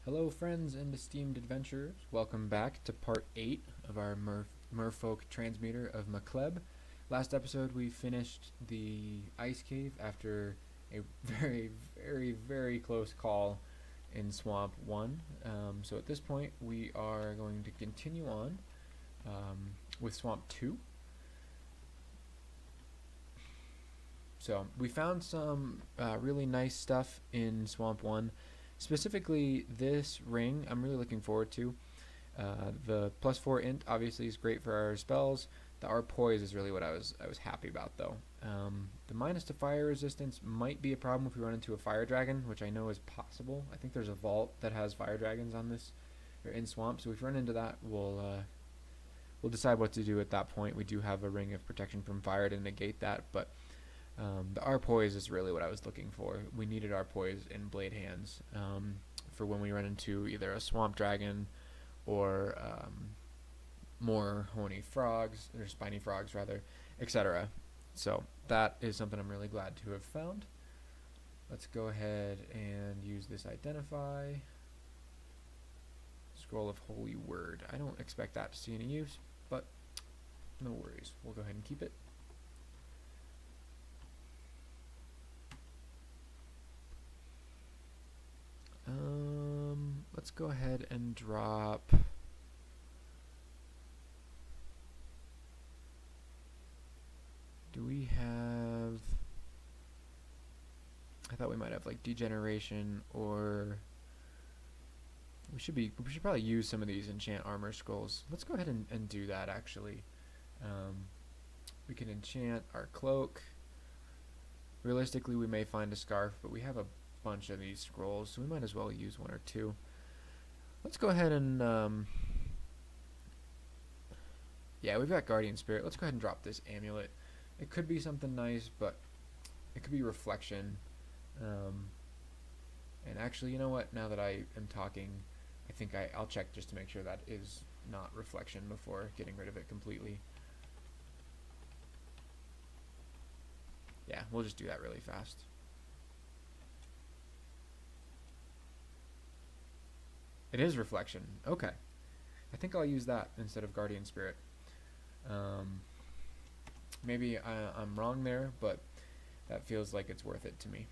Hello friends and esteemed adventurers, welcome back to part 8 of our Merfolk Transmuter of Macleb. Last episode we finished the ice cave after a very close call in Swamp 1. So at this point we are going to continue on with Swamp 2. So we found some really nice stuff in Swamp 1. Specifically, this ring I'm really looking forward to. The +4 int obviously is great for our spells. The R poise is really what I was happy about though. The minus to fire resistance might be a problem if we run into a fire dragon, which I know is possible. I think there's a vault that has fire dragons on this or in swamp, so if we run into that, we'll decide what to do at that point. We do have a ring of protection from fire to negate that, but the R poise is really what I was looking for. We needed R poise in blade hands for when we run into either a swamp dragon or more horny frogs, or spiny frogs rather, etc. So that is something I'm really glad to have found. Let's go ahead and use this identify. Scroll of Holy Word. I don't expect that to see any use, but no worries. We'll go ahead and keep it. Let's go ahead and drop do we have I thought we might have like degeneration, or we should probably use some of these enchant armor scrolls. Let's go ahead and do that actually. We can enchant our cloak. Realistically we may find a scarf, but we have a bunch of these scrolls, so we might as well use one or two. Let's go ahead and yeah, we've got Guardian Spirit. Let's go ahead and drop this amulet. It could be something nice, but it could be reflection. And actually, you know what, now that I am talking, I think I'll check just to make sure that is not reflection before getting rid of it completely. Yeah, we'll just do that really fast. It is reflection. Okay. I think I'll use that instead of Guardian Spirit. Maybe I'm wrong there, but that feels like it's worth it to me.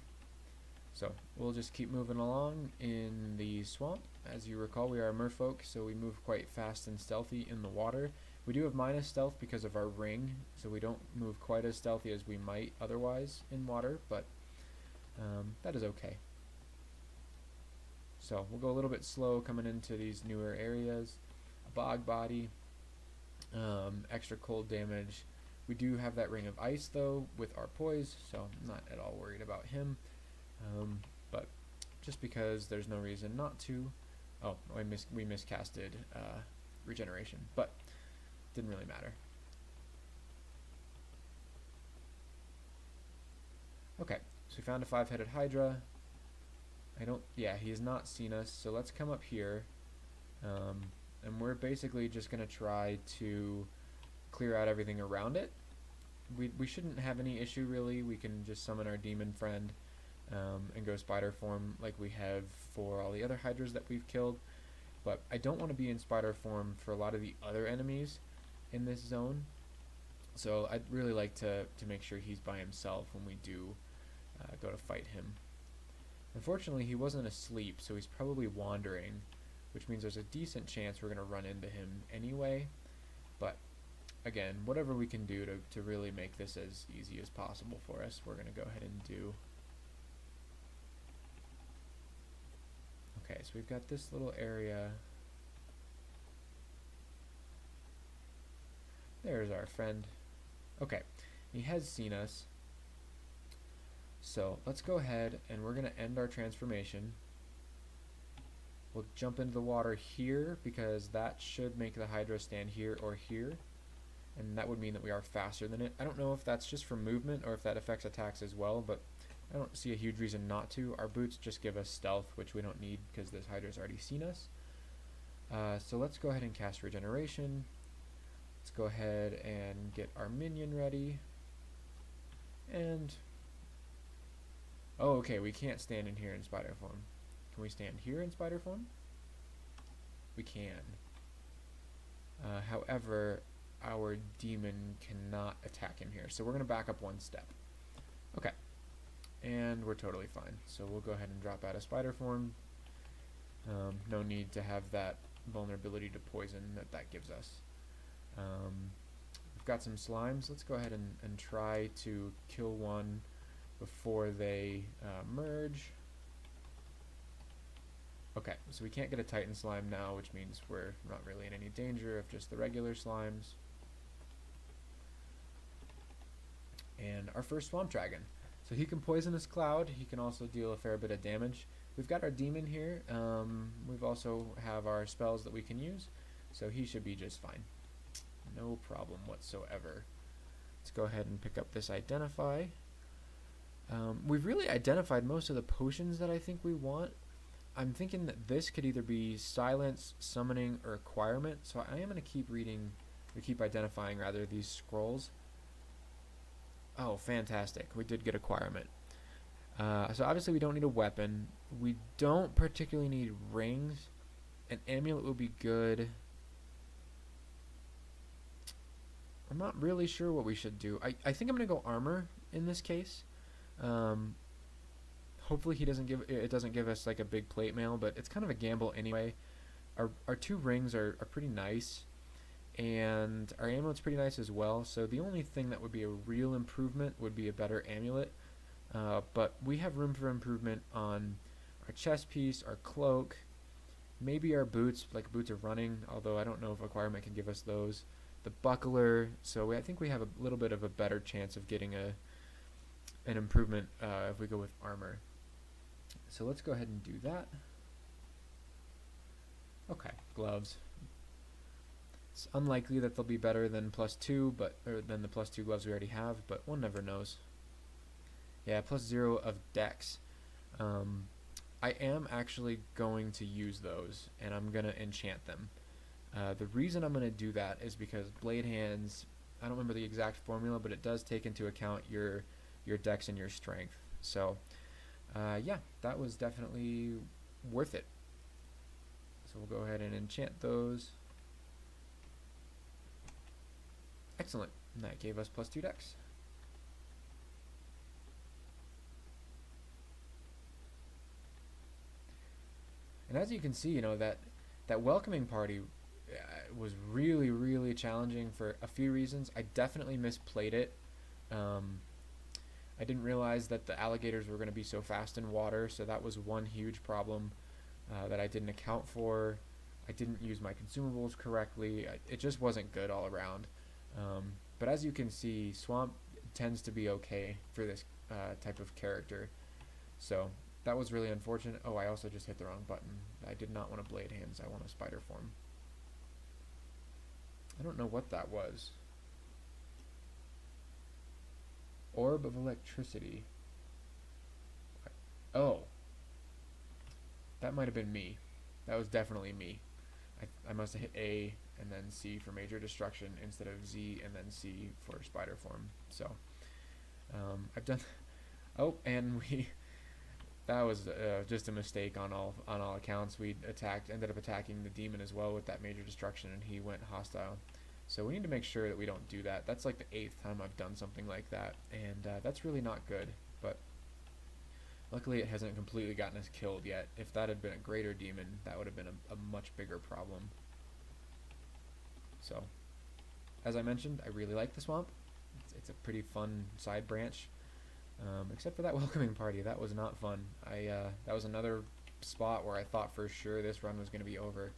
So we'll just keep moving along in the swamp. As you recall, we are merfolk, so we move quite fast and stealthy in the water. We do have minus stealth because of our ring, so we don't move quite as stealthy as we might otherwise in water, but that is okay. So we'll go a little bit slow coming into these newer areas. A bog body, extra cold damage. We do have that ring of ice though with our poise, so I'm not at all worried about him. But just because there's no reason not to. Oh, we miscasted regeneration, but didn't really matter. Okay, so we found a 5-headed Hydra. Yeah, he has not seen us, so let's come up here. And we're basically just going to try to clear out everything around it. We shouldn't have any issue really. We can just summon our demon friend and go spider form like we have for all the other hydras that we've killed. But I don't want to be in spider form for a lot of the other enemies in this zone. So I'd really like to make sure he's by himself when we do go to fight him. Unfortunately, he wasn't asleep, so he's probably wandering, which means there's a decent chance we're going to run into him anyway. But again, whatever we can do to really make this as easy as possible for us, we're going to go ahead and do. Okay, so we've got this little area. There's our friend. Okay, he has seen us. So let's go ahead and we're going to end our transformation. We'll jump into the water here because that should make the Hydra stand here or here. And that would mean that we are faster than it. I don't know if that's just for movement or if that affects attacks as well, but I don't see a huge reason not to. Our boots just give us stealth, which we don't need because this Hydra's already seen us. So let's go ahead and cast regeneration. Let's go ahead and get our minion ready. And oh, okay, we can't stand in here in spider form. Can we stand here in spider form? we can. However, our demon cannot attack him here, so we're going to back up one step. Okay, and we're totally fine. So we'll go ahead and drop out of spider form. No need to have that vulnerability to poison that gives us. We've got some slimes. Let's go ahead and try to kill one before they merge. Okay, so we can't get a Titan slime now, which means we're not really in any danger of just the regular slimes. And our first swamp dragon. So he can poisonous cloud. He can also deal a fair bit of damage. We've got our demon here. We've also have our spells that we can use, so he should be just fine. No problem whatsoever. Let's go ahead and pick up this identify. We've really identified most of the potions that I think we want. I'm thinking that this could either be silence, summoning, or acquirement. So I am going to keep reading, or keep identifying rather, these scrolls. Oh, fantastic. We did get acquirement. So obviously we don't need a weapon. We don't particularly need rings. An amulet would be good. I'm not really sure what we should do. I think I'm going to go armor in this case. Hopefully it doesn't give us like a big plate mail, but it's kind of a gamble anyway. Our two rings are pretty nice, and our amulet's pretty nice as well. So the only thing that would be a real improvement would be a better amulet. But we have room for improvement on our chest piece, our cloak, maybe our boots, like boots of running, although I don't know if acquirement can give us those. The buckler, so I think we have a little bit of a better chance of getting an improvement if we go with armor. So let's go ahead and do that. Okay, gloves. It's unlikely that they'll be better than +2, or than the +2 gloves we already have, but one never knows. Yeah, +0 of dex. I am actually going to use those, and I'm going to enchant them. The reason I'm going to do that is because blade hands, I don't remember the exact formula, but it does take into account your dex and your strength. So yeah, that was definitely worth it. So we'll go ahead and enchant those. Excellent. And that gave us +2 dex. And as you can see, that welcoming party was really, really challenging for a few reasons. I definitely misplayed it. I didn't realize that the alligators were going to be so fast in water, so that was one huge problem that I didn't account for. I didn't use my consumables correctly. It just wasn't good all around. But as you can see, Swamp tends to be okay for this type of character. So that was really unfortunate. Oh, I also just hit the wrong button. I did not want a blade hands. I want a spider form. I don't know what that was. Orb of electricity. Oh. That might have been me. That was definitely me. I must have hit A and then C for major destruction instead of Z and then C for spider form. So I've done. Oh, and that was just a mistake on all accounts. We ended up attacking the demon as well with that major destruction, and he went hostile. So we need to make sure that we don't do that. That's like the 8th time I've done something like that, and that's really not good. But luckily it hasn't completely gotten us killed yet. If that had been a greater demon, that would have been a much bigger problem. So, as I mentioned, I really like the swamp. It's a pretty fun side branch. Except for that welcoming party, that was not fun. That was another spot where I thought for sure this run was going to be over.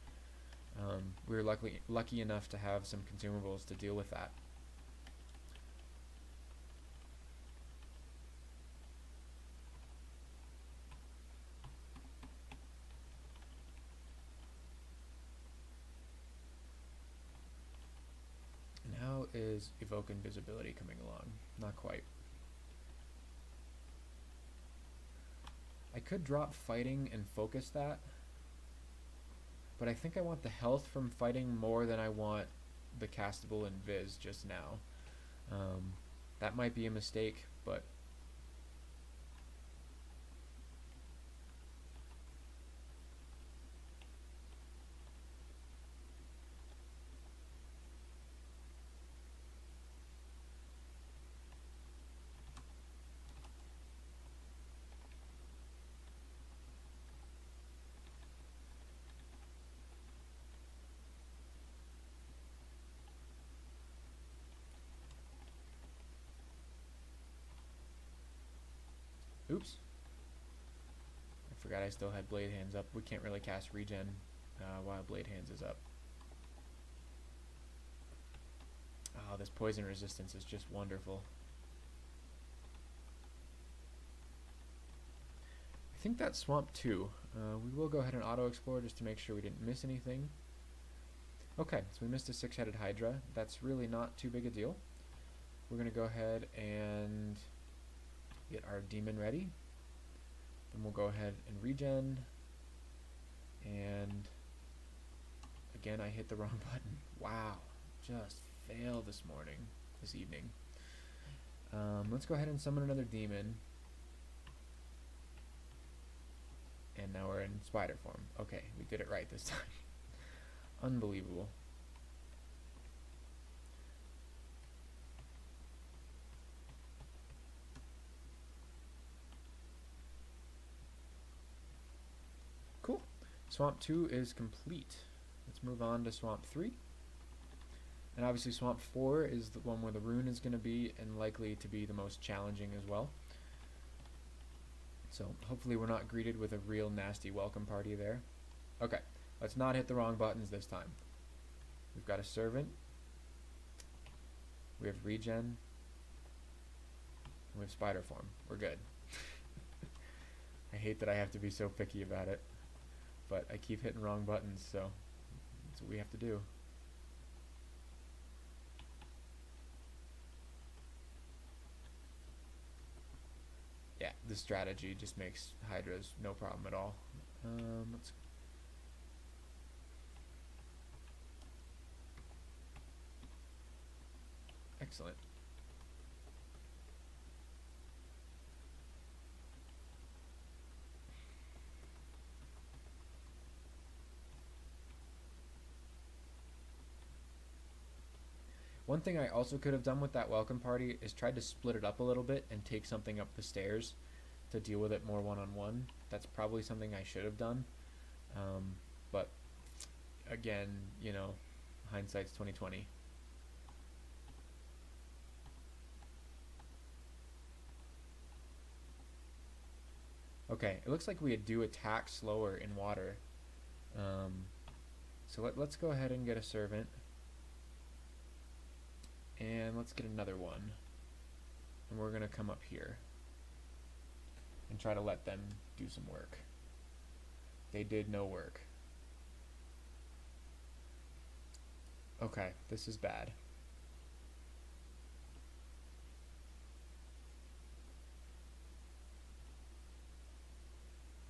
We were lucky enough to have some consumables to deal with that. And how is Evoke Invisibility coming along? Not quite. I could drop fighting and focus that, but I think I want the health from fighting more than I want the castable invis just now. That might be a mistake, but forgot I still had Blade Hands up. We can't really cast regen while Blade Hands is up. Oh, this poison resistance is just wonderful. I think that's Swamp 2. We will go ahead and auto-explore just to make sure we didn't miss anything. Okay, so we missed a 6-headed Hydra. That's really not too big a deal. We're going to go ahead and get our demon ready. Then we'll go ahead and regen. And again, I hit the wrong button. Wow, just failed this evening. Let's go ahead and summon another demon. And now we're in spider form. Okay, we did it right this time. Unbelievable. Cool. Swamp 2 is complete. Let's move on to Swamp 3. And obviously Swamp 4 is the one where the rune is going to be, and likely to be the most challenging as well. So hopefully we're not greeted with a real nasty welcome party there. Okay, let's not hit the wrong buttons this time. We've got a servant. We have regen. And we have spider form. We're good. I hate that I have to be so picky about it, but I keep hitting wrong buttons, so that's what we have to do. Yeah, this strategy just makes Hydras no problem at all. Let's excellent. One thing I also could have done with that welcome party is tried to split it up a little bit and take something up the stairs to deal with it more one-on-one. That's probably something I should have done. But again, you know, hindsight's 20/20. Okay, it looks like we do attack slower in water. So let's go ahead and get a servant. And let's get another one. And we're going to come up here and try to let them do some work. They did no work. Okay, this is bad.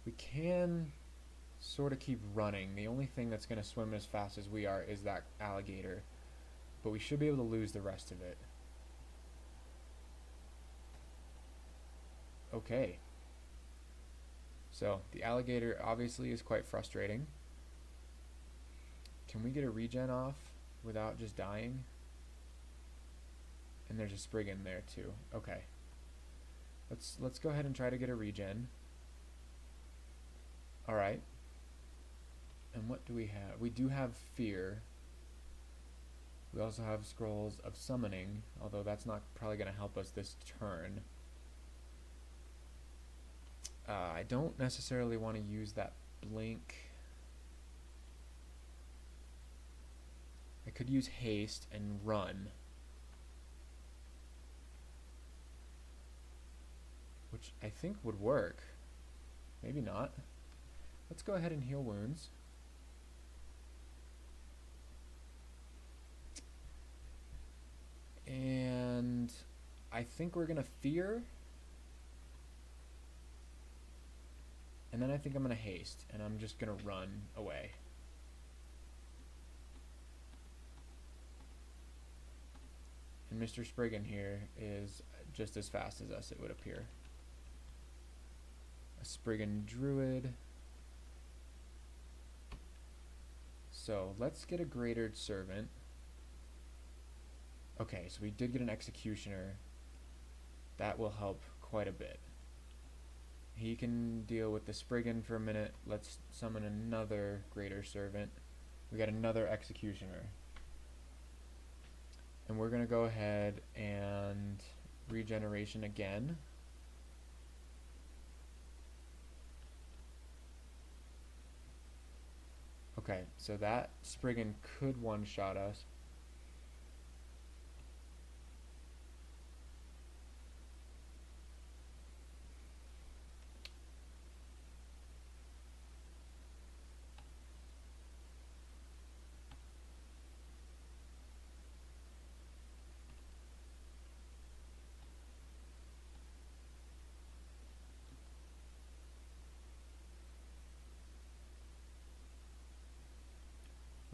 We can sort of keep running. The only thing that's going to swim as fast as we are is that alligator. But we should be able to lose the rest of it. Okay. So, the alligator obviously is quite frustrating. Can we get a regen off without just dying? And there's a Spriggan there too. Okay. Let's go ahead and try to get a regen. Alright. And what do we have? We do have fear. We also have scrolls of summoning, although that's not probably going to help us this turn. I don't necessarily want to use that blink. I could use haste and run, which I think would work. Maybe not. Let's go ahead and heal wounds. And I think we're going to fear. And then I think I'm going to haste. And I'm just going to run away. And Mr. Spriggan here is just as fast as us, it would appear. A Spriggan Druid. So let's get a Greater Servant. Okay, so we did get an Executioner. That will help quite a bit. He can deal with the Spriggan for a minute. Let's summon another Greater Servant. We got another Executioner. And we're going to go ahead and regeneration again. Okay, so that Spriggan could one-shot us.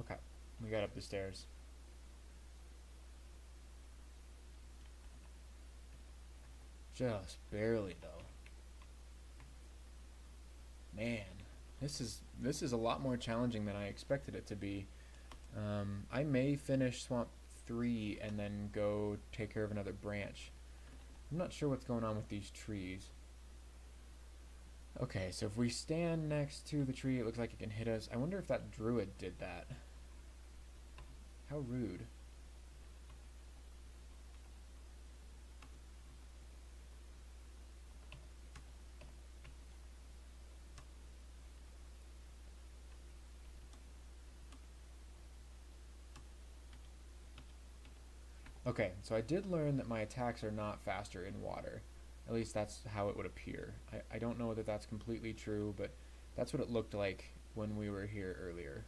Okay, we got up the stairs. Just barely though. Man, this is a lot more challenging than I expected it to be. I may finish Swamp 3 and then go take care of another branch. I'm not sure what's going on with these trees. Okay, so if we stand next to the tree, it looks like it can hit us. I wonder if that druid did that. How rude. Okay, so I did learn that my attacks are not faster in water. At least that's how it would appear. I don't know that that's completely true, but that's what it looked like when we were here earlier.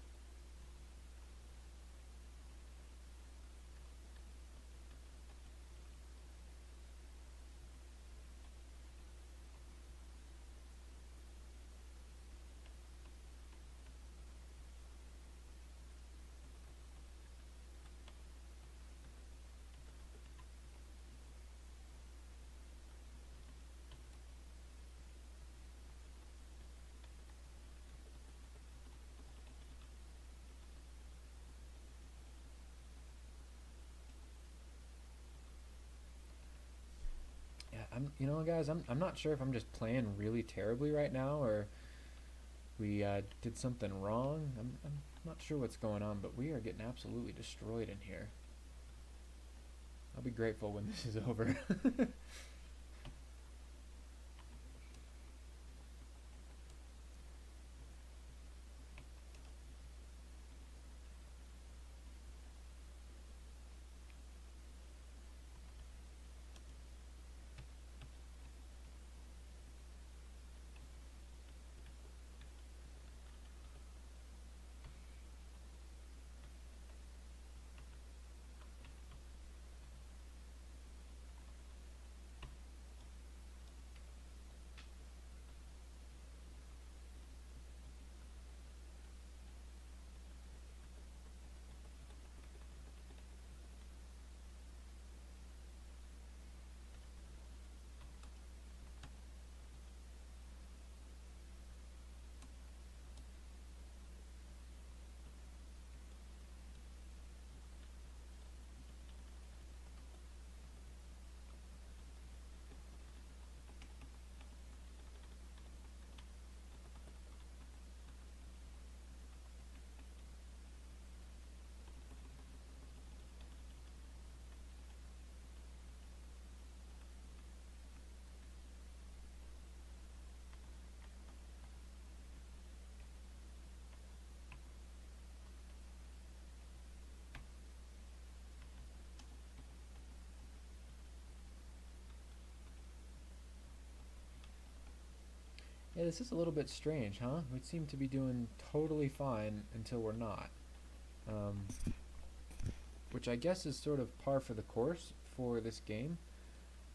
Yeah, guys, I'm not sure if I'm just playing really terribly right now or we did something wrong. I'm not sure what's going on, but we are getting absolutely destroyed in here. I'll be grateful when this is over. Yeah, this is a little bit strange, huh? We seem to be doing totally fine until we're not. Um, which I guess is sort of par for the course for this game,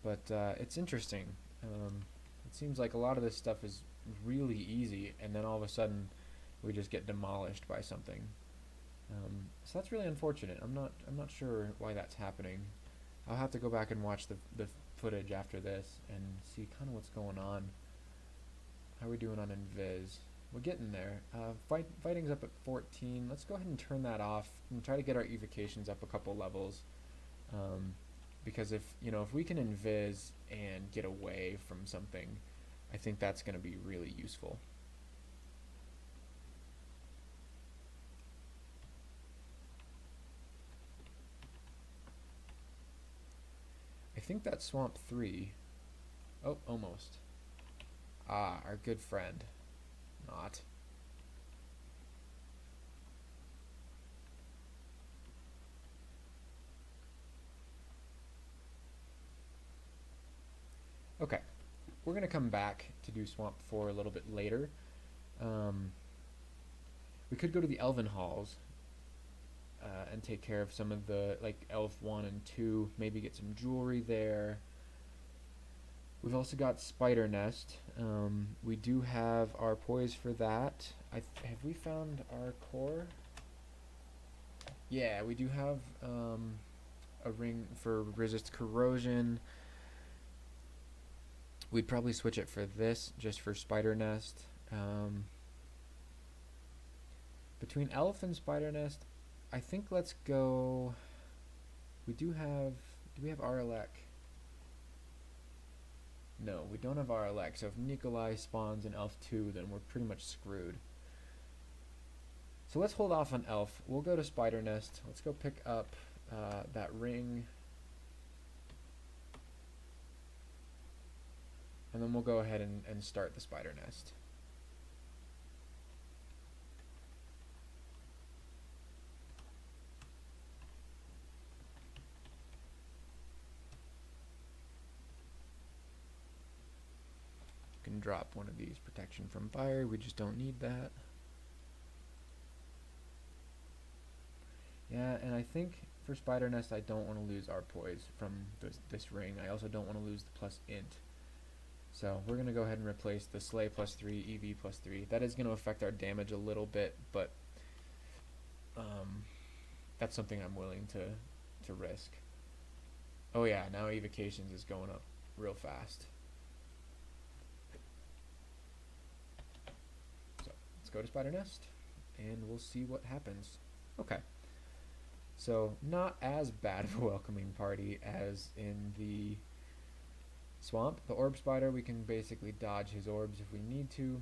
but it's interesting. It seems like a lot of this stuff is really easy, and then all of a sudden we just get demolished by something. So that's really unfortunate. I'm not sure why that's happening. I'll have to go back and watch the footage after this and see kind of what's going on. How are we doing on Invis? We're getting there. Fighting's up at 14. Let's go ahead and turn that off and try to get our evocations up a couple levels. Because if we can Invis and get away from something, I think that's going to be really useful. I think that's Swamp 3. Oh, almost. Ah, our good friend. Not. Okay, we're going to come back to do Swamp 4 a little bit later. We could go to the Elven Halls and take care of some of the, like, Elf 1 and 2, maybe get some jewelry there. We've also got Spider Nest. We do have our poise for that. Have we found our core? Yeah, we do have a ring for resist corrosion. We'd probably switch it for this, just for Spider Nest. Between Elf and Spider Nest, I think let's go... do we have Aralek? No, we don't have Aralek, so if Nikolai spawns in Elf 2, then we're pretty much screwed. So let's hold off on Elf. We'll go to Spider Nest. Let's go pick up that ring. And then we'll go ahead and start the Spider Nest. You can drop one of these, protection from fire. We just don't need that. Yeah, and I think for Spider Nest, I don't want to lose our poise from this ring. I also don't want to lose the plus int. So we're going to go ahead and replace the Slay +3, EV +3. That is going to affect our damage a little bit, but that's something I'm willing to risk. Oh yeah, now evocations is going up real fast. So let's go to Spider Nest, and we'll see what happens. Okay. So not as bad of a welcoming party as in the swamp. The orb spider, we can basically dodge his orbs if we need to.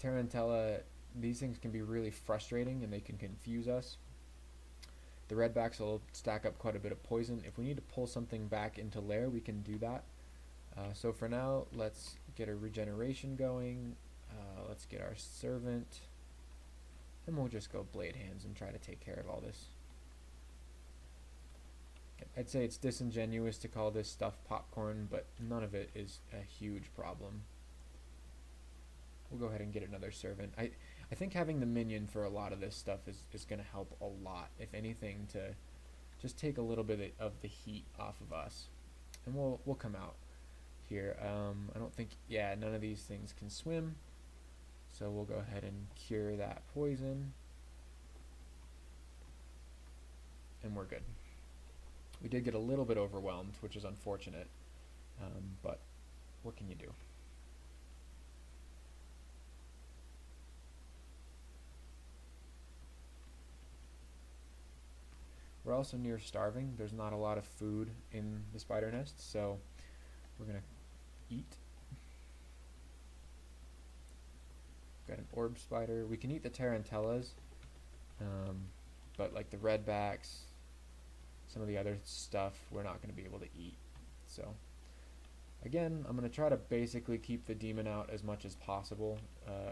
Tarantella, these things can be really frustrating and they can confuse us. The redbacks will stack up quite a bit of poison. If we need to pull something back into lair, we can do that. So for now, let's get a regeneration going. Let's get our servant. And we'll just go blade hands and try to take care of all this. I'd say it's disingenuous to call this stuff popcorn, but none of it is a huge problem. We'll go ahead and get another servant. I think having the minion for a lot of this stuff is going to help a lot, if anything, to just take a little bit of the heat off of us. And we'll come out here. I don't think, yeah, none of these things can swim. So we'll go ahead and cure that poison. And we're good. We did get a little bit overwhelmed, which is unfortunate, but what can you do? We're also near starving. There's not a lot of food in the spider nest, so we're going to eat. Got an orb spider. We can eat the tarantellas, but like the redbacks, some of the other stuff we're not going to be able to eat. So again, I'm going to try to basically keep the demon out as much as possible.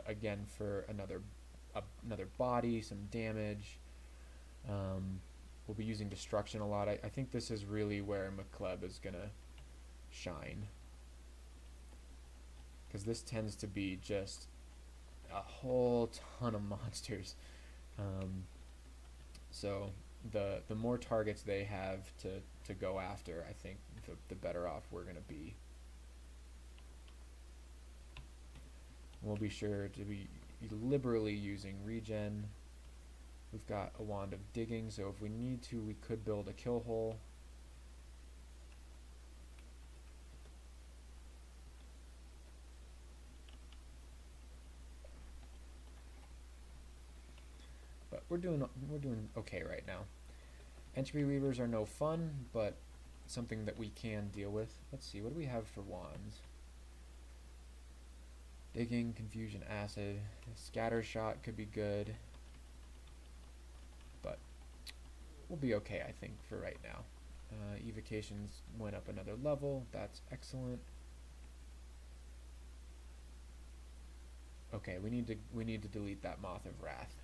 Again, for another body, some damage. We'll be using destruction a lot. I think this is really where McCleb is going to shine, because this tends to be just a whole ton of monsters. So the more targets they have to go after, I think the better off we're going to be. We'll be sure to be liberally using regen. We've got a wand of digging, so if we need to, we could build a kill hole. But we're doing okay right now. Entropy weavers are no fun, but something that we can deal with. Let's see, what do we have for wands? Digging, confusion acid, scatter shot could be good, but we'll be okay, I think, for right now. Evocations went up another level. That's excellent. Okay, we need to delete that Moth of Wrath.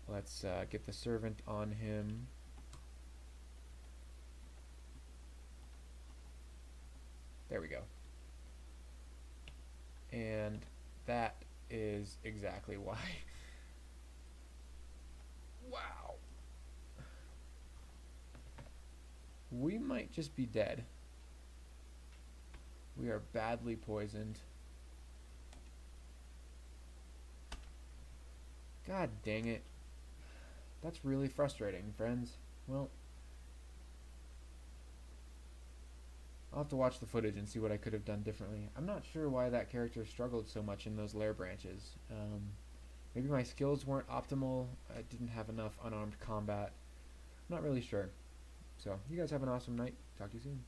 Let's get the servant on him. There we go. And that is exactly why. Wow. We might just be dead. We are badly poisoned. God dang it. That's really frustrating, friends. Well, I'll have to watch the footage and see what I could have done differently. I'm not sure why that character struggled so much in those lair branches. Maybe my skills weren't optimal. I didn't have enough unarmed combat. I'm not really sure. So, you guys have an awesome night. Talk to you soon.